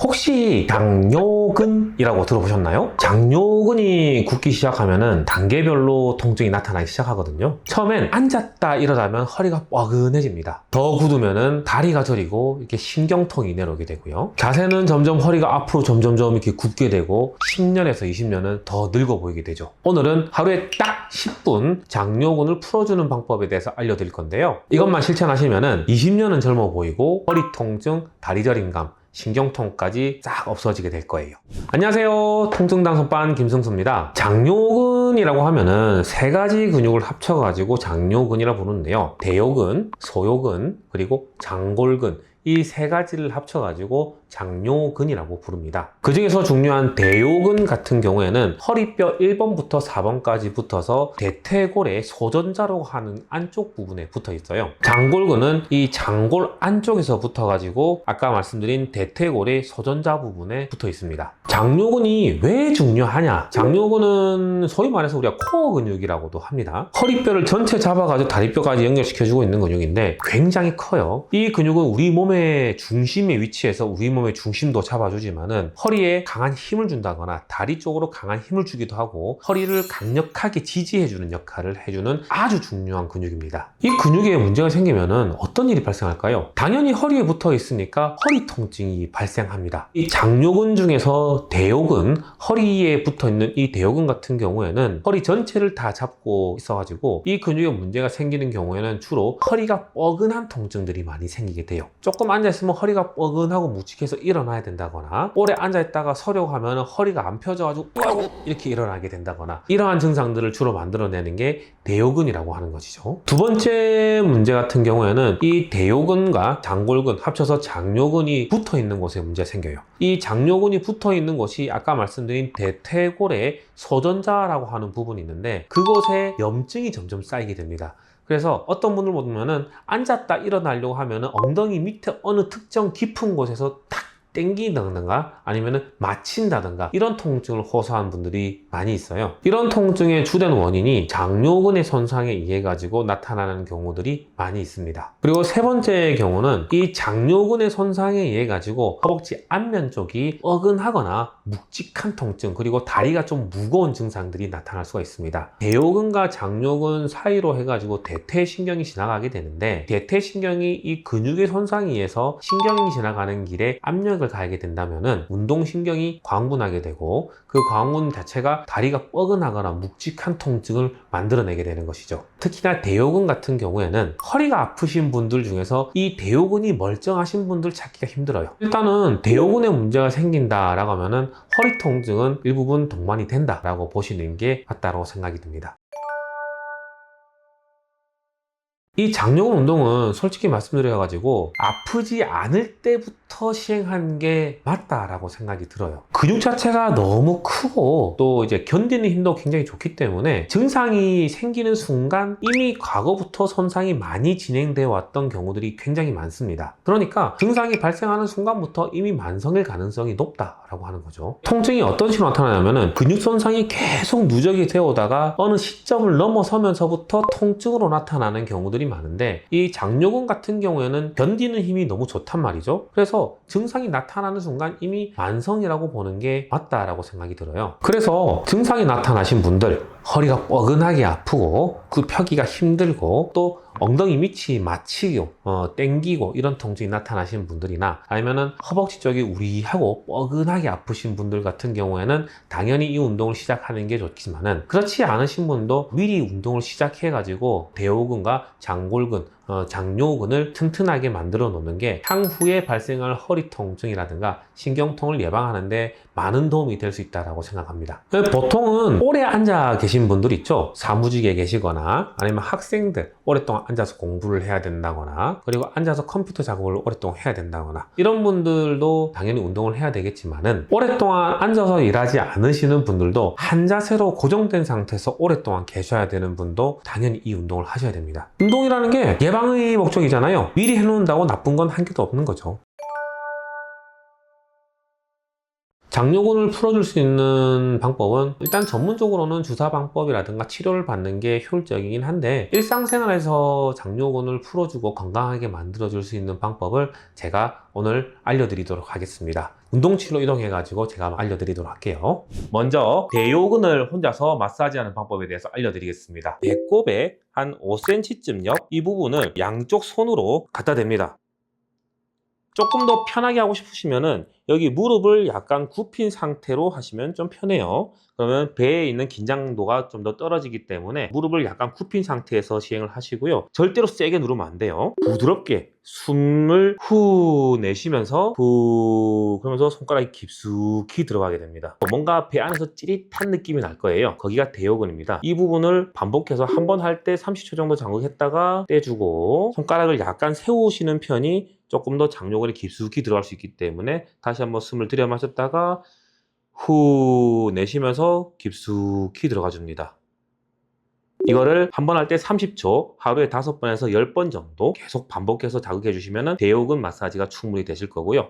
혹시 장요근이라고 들어보셨나요? 장요근이 굳기 시작하면은 단계별로 통증이 나타나기 시작하거든요. 처음엔 앉았다 일어나면 허리가 뻐근해집니다. 더 굳으면은 다리가 저리고 이렇게 신경통이 내려오게 되고요. 자세는 점점 허리가 앞으로 점점점 이렇게 굳게 되고 10년에서 20년은 더 늙어 보이게 되죠. 오늘은 하루에 딱 10분 장요근을 풀어주는 방법에 대해서 알려드릴 건데요. 이것만 실천하시면은 20년은 젊어 보이고 허리 통증, 다리 저림감, 신경통까지 싹 없어지게 될 거예요. 안녕하세요. 통증당선반 김승수입니다. 장요근이라고 하면은 세 가지 근육을 합쳐가지고 장요근이라 부르는데요. 대요근, 소요근, 그리고 장골근, 이 세 가지를 합쳐가지고 장요근이라고 부릅니다. 그 중에서 중요한 대요근 같은 경우에는 허리뼈 1번부터 4번까지 붙어서 대퇴골의 소전자라고 하는 안쪽 부분에 붙어 있어요. 장골근은 이 장골 안쪽에서 붙어가지고 아까 말씀드린 대퇴골의 소전자 부분에 붙어 있습니다. 장요근이 왜 중요하냐? 장요근은 소위 말해서 우리가 코어 근육이라고도 합니다. 허리뼈를 전체 잡아가지고 다리뼈까지 연결시켜주고 있는 근육인데 굉장히 커요. 이 근육은 우리 몸의 중심에 위치해서 우리 몸의 중심도 잡아주지만은 허리에 강한 힘을 준다거나 다리 쪽으로 강한 힘을 주기도 하고 허리를 강력하게 지지해주는 역할을 해주는 아주 중요한 근육입니다. 이 근육에 문제가 생기면은 어떤 일이 발생할까요? 당연히 허리에 붙어 있으니까 허리 통증이 발생합니다. 이 장요근 중에서 대요근, 허리에 붙어 있는 이 대요근 같은 경우에는 허리 전체를 다 잡고 있어가지고 이 근육에 문제가 생기는 경우에는 주로 허리가 뻐근한 통증들이 많이 생기게 돼요. 조금 앉아있으면 허리가 뻐근하고 묵직해서 일어나야 된다거나 오래 앉아있다가 서려고 하면 허리가 안 펴져가지고 이렇게 일어나게 된다거나 이러한 증상들을 주로 만들어내는 게 대요근이라고 하는 것이죠. 두 번째 문제 같은 경우에는 이 대요근과 장골근 합쳐서 장요근이 붙어 있는 곳에 문제가 생겨요. 이 장요근이 붙어 있는 곳이 아까 말씀드린 대퇴골의 소전자라고 하는 부분이 있는데 그곳에 염증이 점점 쌓이게 됩니다. 그래서 어떤 분을 보면은 앉았다 일어나려고 하면은 엉덩이 밑에 어느 특정 깊은 곳에서 탁 땡긴다든가 아니면은 마친다든가 이런 통증을 호소하는 분들이 많이 있어요. 이런 통증의 주된 원인이 장요근의 손상에 의해 가지고 나타나는 경우들이 많이 있습니다. 그리고 세 번째의 경우는 이 장요근의 손상에 의해 가지고 허벅지 앞면 쪽이 어근하거나 묵직한 통증 그리고 다리가 좀 무거운 증상들이 나타날 수가 있습니다. 대요근과 장요근 사이로 해가지고 대퇴신경이 지나가게 되는데 대퇴신경이 이 근육의 손상에 의해서 신경이 지나가는 길에 압력을 가하게 된다면은 운동신경이 광분하게 되고 그 광분 자체가 다리가 뻐근하거나 묵직한 통증을 만들어내게 되는 것이죠. 특히나 대요근 같은 경우에는 허리가 아프신 분들 중에서 이 대요근이 멀쩡하신 분들 찾기가 힘들어요. 일단은 대요근에 문제가 생긴다라고 하면은 허리 통증은 일부분 동반이 된다라고 보시는 게 맞다고 생각이 듭니다. 이 장요근 운동은 솔직히 말씀드려가지고 아프지 않을 때부터 시행하는 게 맞다라고 생각이 들어요. 근육 자체가 너무 크고 또 이제 견디는 힘도 굉장히 좋기 때문에 증상이 생기는 순간 이미 과거부터 손상이 많이 진행되어 왔던 경우들이 굉장히 많습니다. 그러니까 증상이 발생하는 순간부터 이미 만성일 가능성이 높다라고 하는 거죠. 통증이 어떤 식으로 나타나냐면은 근육 손상이 계속 누적이 되어 오다가 어느 시점을 넘어서면서부터 통증으로 나타나는 경우들이 많은데 이 장요근 같은 경우에는 견디는 힘이 너무 좋단 말이죠. 그래서 증상이 나타나는 순간 이미 만성이라고 보는 게 맞다라고 생각이 들어요. 그래서 증상이 나타나신 분들 허리가 뻐근하게 아프고 그 펴기가 힘들고 또 엉덩이 밑이 마치고 땡기고 이런 통증이 나타나신 분들이나 아니면은 허벅지 쪽이 우리하고 뻐근하게 아프신 분들 같은 경우에는 당연히 이 운동을 시작하는 게 좋지만은 그렇지 않으신 분도 미리 운동을 시작해 가지고 대요근과 장골근 장요근을 튼튼하게 만들어 놓는 게 향후에 발생할 허리 통증이라든가 신경통을 예방하는데 많은 도움이 될 수 있다고 생각합니다. 보통은 오래 앉아 계신 분들 있죠. 사무직에 계시거나 아니면 학생들 오랫동안 앉아서 공부를 해야 된다거나 그리고 앉아서 컴퓨터 작업을 오랫동안 해야 된다거나 이런 분들도 당연히 운동을 해야 되겠지만은 오랫동안 앉아서 일하지 않으시는 분들도 한 자세로 고정된 상태에서 오랫동안 계셔야 되는 분도 당연히 이 운동을 하셔야 됩니다. 운동이라는 게 예방의 목적이잖아요. 미리 해놓는다고 나쁜 건 한 개도 없는 거죠. 장요근을 풀어줄 수 있는 방법은 일단 전문적으로는 주사 방법이라든가 치료를 받는 게 효율적이긴 한데 일상생활에서 장요근을 풀어주고 건강하게 만들어줄 수 있는 방법을 제가 오늘 알려드리도록 하겠습니다. 운동치로 이동해가지고 제가 알려드리도록 할게요. 먼저 대요근을 혼자서 마사지하는 방법에 대해서 알려드리겠습니다. 배꼽에 한 5cm쯤 옆 이 부분을 양쪽 손으로 갖다 댑니다. 조금 더 편하게 하고 싶으시면은 여기 무릎을 약간 굽힌 상태로 하시면 좀 편해요. 그러면 배에 있는 긴장도가 좀 더 떨어지기 때문에 무릎을 약간 굽힌 상태에서 시행을 하시고요. 절대로 세게 누르면 안 돼요. 부드럽게 숨을 후 내쉬면서 후 그러면서 손가락이 깊숙이 들어가게 됩니다. 뭔가 배 안에서 찌릿한 느낌이 날 거예요. 거기가 대요근입니다. 이 부분을 반복해서 한 번 할 때 30초 정도 자극했다가 떼주고 손가락을 약간 세우시는 편이 조금 더 장요근이 깊숙이 들어갈 수 있기 때문에 다시 한번 숨을 들여 마셨다가 후 내쉬면서 깊숙이 들어가 줍니다. 이거를 한 번 할 때 30초, 하루에 5번에서 10번 정도 계속 반복해서 자극해 주시면 대요근 마사지가 충분히 되실 거고요.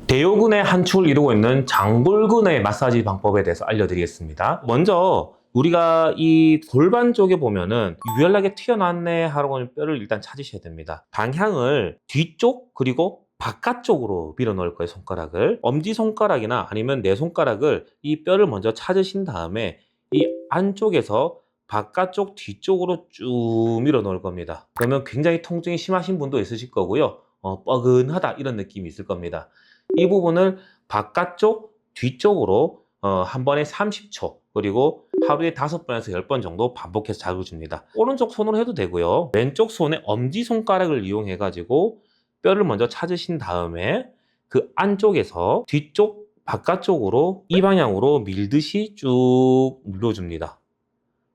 대요근의 한 축을 이루고 있는 장골근의 마사지 방법에 대해서 알려드리겠습니다. 먼저 우리가 이 골반 쪽에 보면은 유연하게 튀어나왔네 하고 뼈를 일단 찾으셔야 됩니다. 방향을 뒤쪽 그리고 바깥쪽으로 밀어 넣을 거예요. 손가락을 엄지손가락이나 아니면 내 손가락을 이 뼈를 먼저 찾으신 다음에 이 안쪽에서 바깥쪽 뒤쪽으로 쭉 밀어 넣을 겁니다. 그러면 굉장히 통증이 심하신 분도 있으실 거고요. 뻐근하다 이런 느낌이 있을 겁니다. 이 부분을 바깥쪽 뒤쪽으로 한 번에 30초 그리고 하루에 5번에서 10번 정도 반복해서 자극을 줍니다. 오른쪽 손으로 해도 되고요. 왼쪽 손에 엄지손가락을 이용해 가지고 뼈를 먼저 찾으신 다음에 그 안쪽에서 뒤쪽 바깥쪽으로 이 방향으로 밀듯이 쭉 눌러줍니다.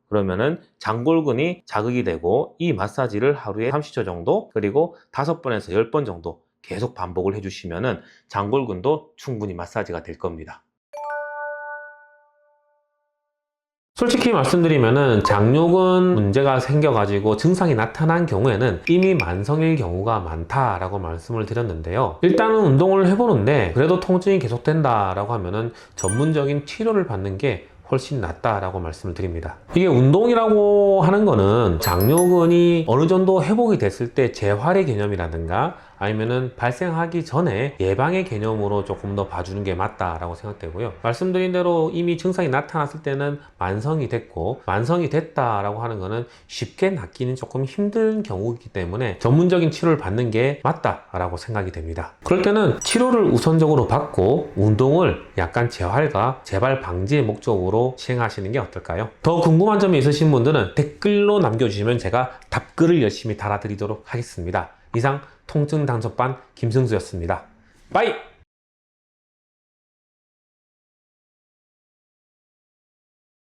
그러면은 장골근이 자극이 되고 이 마사지를 하루에 30초 정도 그리고 5번에서 10번 정도 계속 반복을 해주시면은 장골근도 충분히 마사지가 될 겁니다. 솔직히 말씀드리면은 장요근 문제가 생겨가지고 증상이 나타난 경우에는 이미 만성일 경우가 많다라고 말씀을 드렸는데요. 일단은 운동을 해보는데 그래도 통증이 계속된다라고 하면은 전문적인 치료를 받는 게 훨씬 낫다라고 말씀을 드립니다. 이게 운동이라고 하는 거는 장요근이 어느 정도 회복이 됐을 때 재활의 개념이라든가 아니면은 발생하기 전에 예방의 개념으로 조금 더 봐주는 게 맞다라고 생각되고요. 말씀드린 대로 이미 증상이 나타났을 때는 만성이 됐고 만성이 됐다라고 하는 거는 쉽게 낫기는 조금 힘든 경우이기 때문에 전문적인 치료를 받는 게 맞다라고 생각이 됩니다. 그럴 때는 치료를 우선적으로 받고 운동을 약간 재활과 재발 방지의 목적으로 시행하시는 게 어떨까요? 더 궁금한 점이 있으신 분들은 댓글로 남겨주시면 제가 답글을 열심히 달아드리도록 하겠습니다. 이상 통증 단속반 김승수였습니다. 빠이!